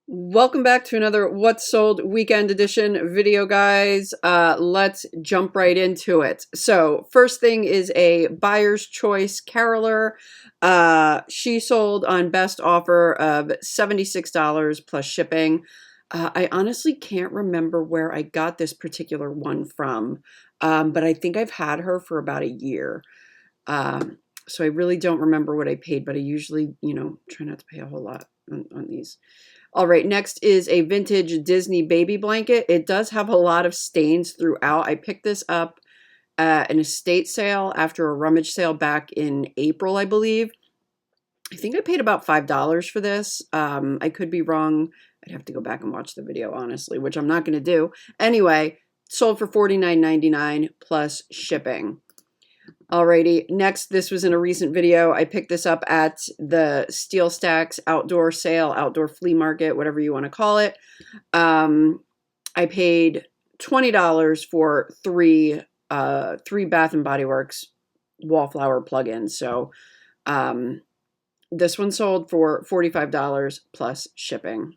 Welcome back to another What's Sold Weekend Edition video, guys. Let's jump right into it. So first thing is a buyer's choice caroler. She sold on best offer of $76 plus shipping. I honestly can't remember where I got this particular one from, but I think I've had her for about a year. So I really don't remember what I paid, but I usually, try not to pay a whole lot on these. All right, next is a vintage Disney baby blanket. It does have a lot of stains throughout. I picked this up at an estate sale after a rummage sale back in April, I believe. I think I paid about $5 for this. I could be wrong. I'd have to go back and watch the video, honestly, which I'm not going to do. Anyway, sold for $49.99 plus shipping. Alrighty, next, this was in a recent video. I picked this up at the Steel Stacks outdoor sale, outdoor flea market, whatever you want to call it. I paid $20 for three Bath and Body Works wallflower plugins. So this one sold for $45 plus shipping.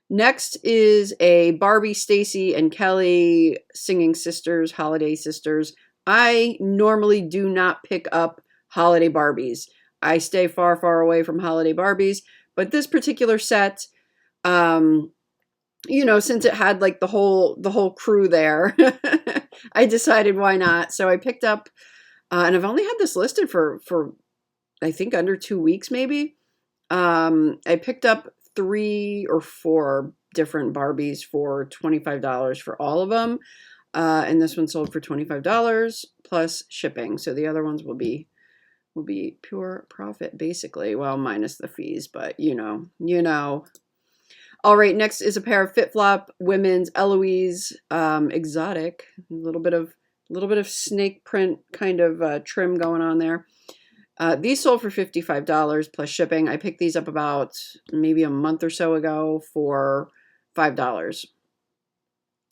Next is a Barbie, Stacy, and Kelly Singing Sisters, Holiday Sisters. I normally do not pick up holiday Barbies. I stay far, far away from holiday Barbies. But this particular set, since it had like the whole crew there, I decided why not. So I picked up, and I've only had this listed for I think under 2 weeks maybe. I picked up 3 or 4 different Barbies for $25 for all of them. And this one sold for $25 plus shipping. So the other ones will be pure profit, basically. Well, minus the fees, but you know. All right, next is a pair of FitFlop women's Eloise exotic. A little bit of snake print kind of trim going on there. These sold for $55 plus shipping. I picked these up about maybe a month or so ago for $5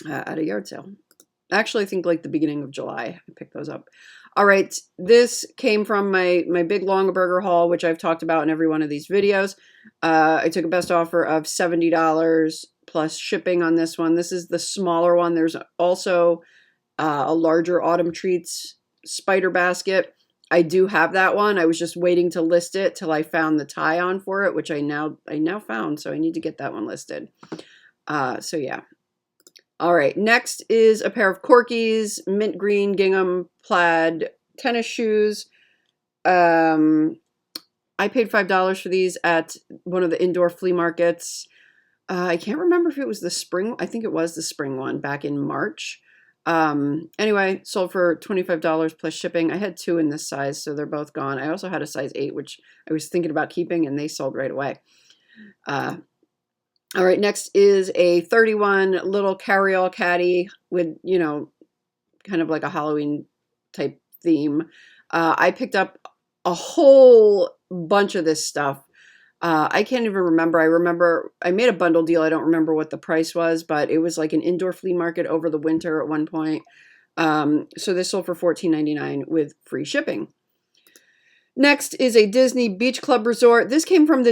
at a yard sale. Actually, I think like the beginning of July, I picked those up. All right, this came from my big Longaberger haul, which I've talked about in every one of these videos. I took a best offer of $70 plus shipping on this one. This is the smaller one. There's also a larger Autumn Treats spider basket. I do have that one. I was just waiting to list it till I found the tie-on for it, which I now found. So I need to get that one listed. So yeah. All right, next is a pair of Corkies, mint green gingham plaid tennis shoes. I paid $5 for these at one of the indoor flea markets. I can't remember if it was the spring. I think it was the spring one back in March. Anyway, sold for $25 plus shipping. I had 2 in this size, so they're both gone. I also had a size 8, which I was thinking about keeping, and they sold right away. All right, next is a 31 little Carel Caddy with, kind of like a Halloween type theme. I picked up a whole bunch of this stuff. I can't even remember. I remember I made a bundle deal. I don't remember what the price was, but it was like an indoor flea market over the winter at one point. So this sold for $14.99 with free shipping. Next is a Disney Beach Club Resort. This came from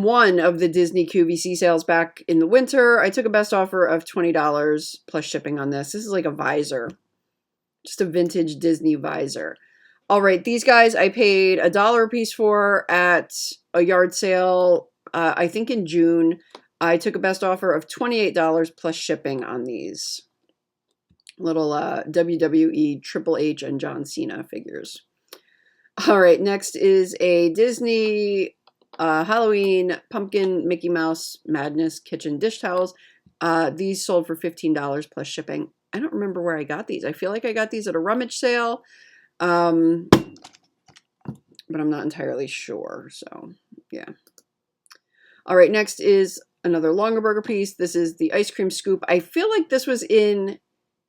one of the Disney QVC sales back in the winter. I took a best offer of $20 plus shipping on this. This is like a visor, just a vintage Disney visor. All right, these guys I paid $1 a piece for at a yard sale, I think in June. I took a best offer of $28 plus shipping on these little WWE Triple H and John Cena figures. All right, next is a Disney Halloween Pumpkin Mickey Mouse Madness Kitchen Dish Towels. These sold for $15 plus shipping. I don't remember where I got these. I feel like I got these at a rummage sale, but I'm not entirely sure. So, yeah. All right, next is another Longaberger piece. This is the ice cream scoop. I feel like this was in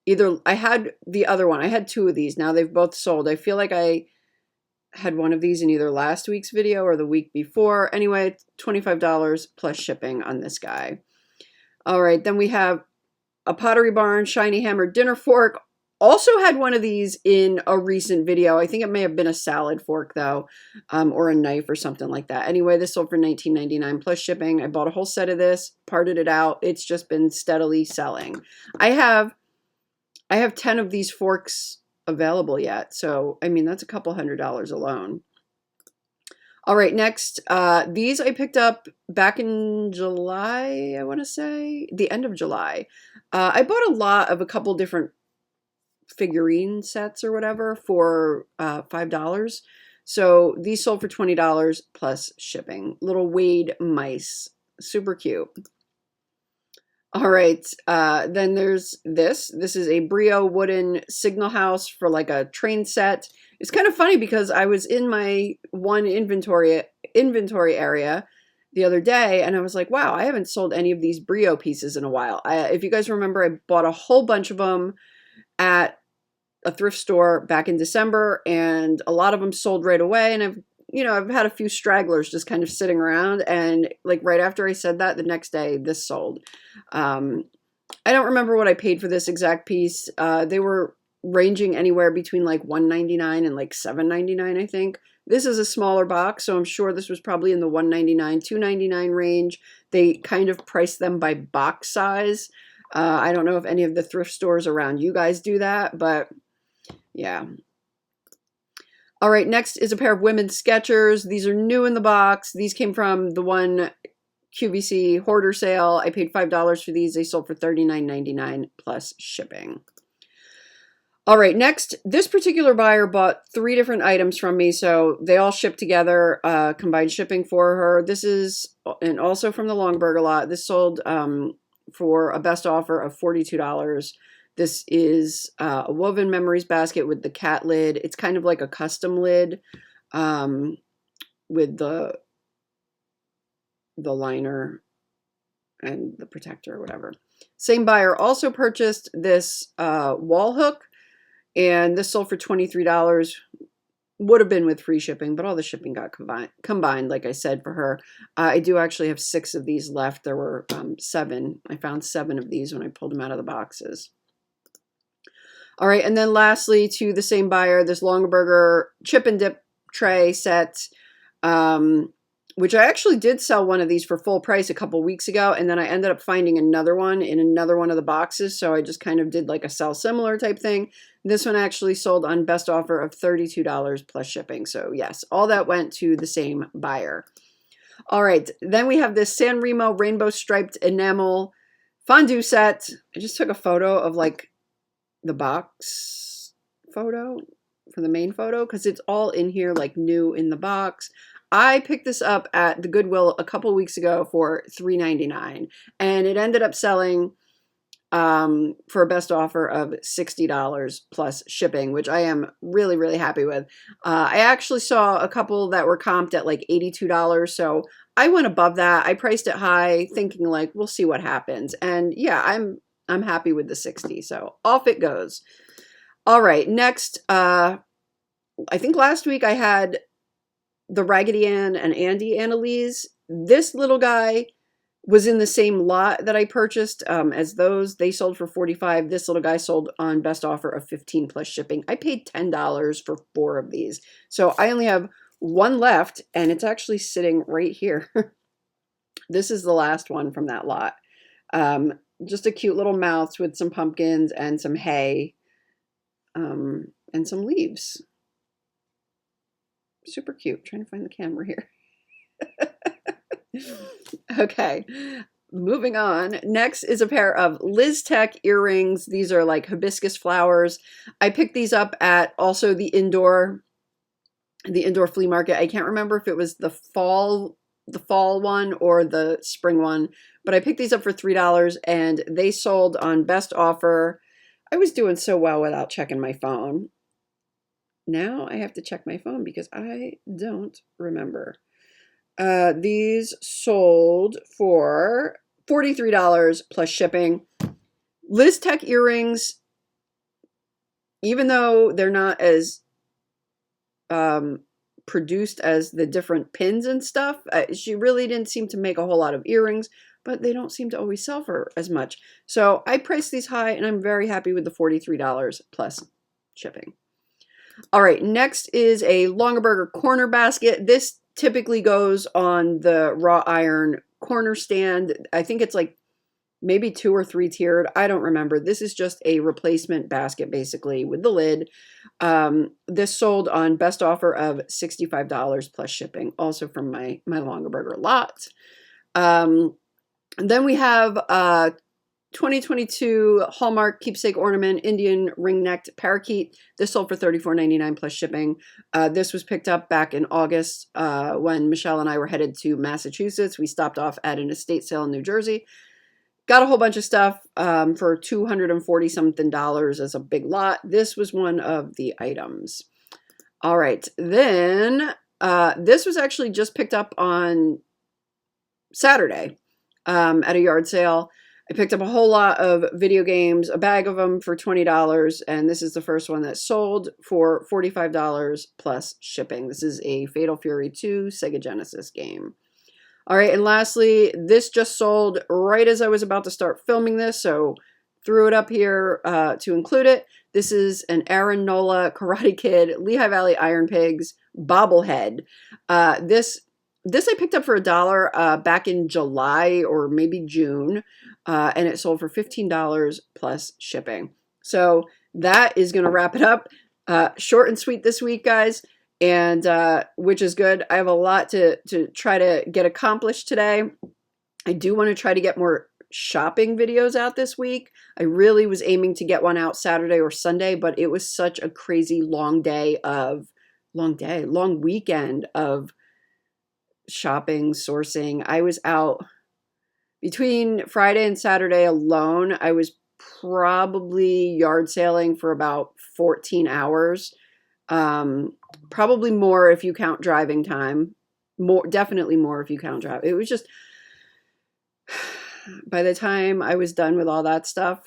either, I had the other one. I had 2 of these. Now they've both sold. I feel like I had one of these in either last week's video or the week before. Anyway, $25 plus shipping on this guy. All right, then we have a Pottery Barn Shiny Hammer dinner fork. Also had one of these in a recent video. I think it may have been a salad fork though, or a knife or something like that. Anyway, this sold for $19.99 plus shipping. I bought a whole set of this, parted it out. It's just been steadily selling. I have 10 of these forks available yet. So, I mean, that's a couple $100 alone. All right, next, these I picked up back in July, I want to say, the end of July. I bought a lot of a couple different figurine sets or whatever for $5. So these sold for $20 plus shipping. Little Wade mice, super cute. All right, then there's this. This is a Brio wooden signal house for like a train set. It's kind of funny because I was in my one inventory area the other day, and I was like, wow, I haven't sold any of these Brio pieces in a while. If you guys remember, I bought a whole bunch of them at a thrift store back in December, and a lot of them sold right away, and I've had a few stragglers just kind of sitting around, and like right after I said that, the next day this sold. I don't remember what I paid for this exact piece. They were ranging anywhere between like $1.99 and like $7.99, I think. This is a smaller box, so I'm sure this was probably in the $1.99, $2.99 range. They kind of price them by box size. I don't know if any of the thrift stores around you guys do that, but yeah. All right, next is a pair of women's Skechers. These are new in the box. These came from the one QVC hoarder sale. I paid $5 for these. They sold for $39.99 plus shipping. All right, next, this particular buyer bought 3 different items from me, so they all shipped together, combined shipping for her. This is, and also from the Longburger lot, this sold for a best offer of $42. This is a woven memories basket with the cat lid. It's kind of like a custom lid with the liner and the protector or whatever. Same buyer also purchased this wall hook, and this sold for $23. Would have been with free shipping, but all the shipping got combined, like I said, for her. I do actually have 6 of these left. There were 7. I found 7 of these when I pulled them out of the boxes. All right, and then lastly, to the same buyer, this Longaberger chip and dip tray set, which I actually did sell one of these for full price a couple weeks ago, and then I ended up finding another one in another one of the boxes, so I just kind of did like a sell similar type thing. This one actually sold on best offer of $32 plus shipping, so yes, all that went to the same buyer. All right, then we have this San Remo rainbow striped enamel fondue set. I just took a photo of like the box photo for the main photo because it's all in here like new in the box. I picked this up at the Goodwill a couple weeks ago for $3.99, and it ended up selling for a best offer of $60 plus shipping, which I am really, really happy with. I actually saw a couple that were comped at like $82, so I went above that. I priced it high, thinking like we'll see what happens, and yeah, I'm happy with the 60, so off it goes. All right, next, I think last week I had the Raggedy Ann and Andy Annalise. This little guy was in the same lot that I purchased as those. They sold for $45. This little guy sold on best offer of $15 plus shipping. I paid $10 for 4 of these. So I only have 1 left, and it's actually sitting right here. This is the last one from that lot. Just a cute little mouse with some pumpkins and some hay and some leaves. Super cute. Trying to find the camera here. Okay, moving on. Next is a pair of Liztech earrings. These are like hibiscus flowers. I picked these up at also the indoor flea market. I can't remember if it was the fall one or the spring one, but I picked these up for $3 and they sold on best offer. I was doing so well without checking my phone. Now I have to check my phone because I don't remember. These sold for $43 plus shipping. Liztech earrings, even though they're not as produced as the different pins and stuff, she really didn't seem to make a whole lot of earrings, but they don't seem to always sell for as much. So I priced these high, and I'm very happy with the $43 plus shipping. All right, next is a Longaberger corner basket. This typically goes on the wrought iron corner stand. I think it's like maybe 2 or 3 tiered. I don't remember. This is just a replacement basket, basically, with the lid. This sold on best offer of $65 plus shipping, also from my Longaberger lot. Then we have 2022 Hallmark Keepsake Ornament Indian ring-necked parakeet. This sold for $34.99 plus shipping. This was picked up back in August when Michelle and I were headed to Massachusetts. We stopped off at an estate sale in New Jersey. Got a whole bunch of stuff for $240 something as a big lot. This was one of the items. All right, then this was actually just picked up on Saturday at a yard sale. I picked up a whole lot of video games, a bag of them for $20, and this is the first one that sold for $45 plus shipping. This is a Fatal Fury 2 Sega Genesis game. All right, and lastly, this just sold right as I was about to start filming this, so threw it up here to include it. This is an Aaron Nola Karate Kid Lehigh Valley Iron Pigs bobblehead. This I picked up for $1 back in July or maybe June, and it sold for $15 plus shipping. So that is going to wrap it up. Short and sweet this week, guys. And which is good. I have a lot to try to get accomplished today. I do want to try to get more shopping videos out this week. I really was aiming to get one out Saturday or Sunday, but it was such a crazy long weekend of shopping, sourcing. I was out between Friday and Saturday alone. I was probably yard sailing for about 14 hours. Probably more if you count driving time. Definitely more if you count drive. It was just, by the time I was done with all that stuff,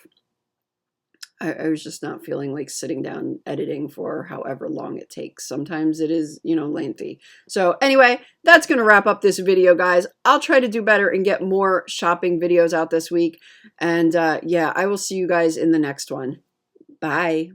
I was just not feeling like sitting down editing for however long it takes. Sometimes it is, lengthy. So anyway, that's going to wrap up this video, guys. I'll try to do better and get more shopping videos out this week. And yeah, I will see you guys in the next one. Bye.